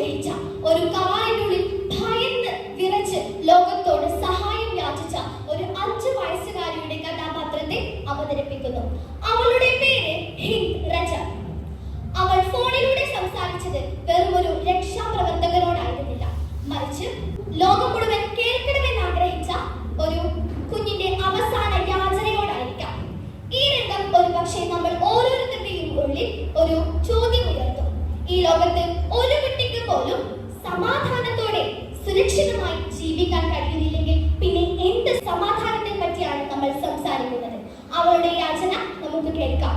ഗ്രഹിച്ച ഒരു കവാറിനുള്ളിൽ ഭയന്ന് വിറച്ച് ലോകത്തോട് സഹായം യാചിച്ച ഒരു 5 വയസ്സുകാരിയുടെ കഥാപാത്രത്തെ അവതരിപ്പിക്കുന്നു. അവളുടെ പേര് ഹിന്ദ് രജബ്. അവൾ ഫോണിലൂടെ സംസാരിച്ചത് വെറുമൊരു രക്ഷാപ്രവർത്തകരോടായിരുന്നില്ല, മറിച്ച് ലോകം മുഴുവൻ കേൾക്കണമെന്ന് ആഗ്രഹിച്ച ഒരു കുഞ്ഞിന്റെ അവസാന യാചനയോടായിരിക്കാം. ഈ രംഗം ഒരു പക്ഷേ നമ്മൾ ഓരോരുത്തരുടെയും ഉള്ളിൽ ഒരു ചോദ്യം ഉയർത്തും. ഈ ലോകത്ത് ഒരു കുട്ടിക്ക് പോലും സമാധാനത്തോടെ സുരക്ഷിതമായി ജീവിക്കാൻ കഴിയുന്നില്ലെങ്കിൽ പിന്നെ എന്ത് സമാധാനത്തെ പറ്റിയാണ് നമ്മൾ സംസാരിക്കുന്നത്? അവളുടെ യാചന നമുക്ക് കേൾക്കാം.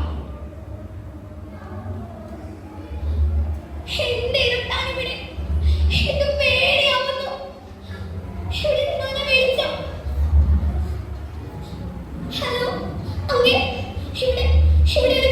ഹലോ, ഇവിടെ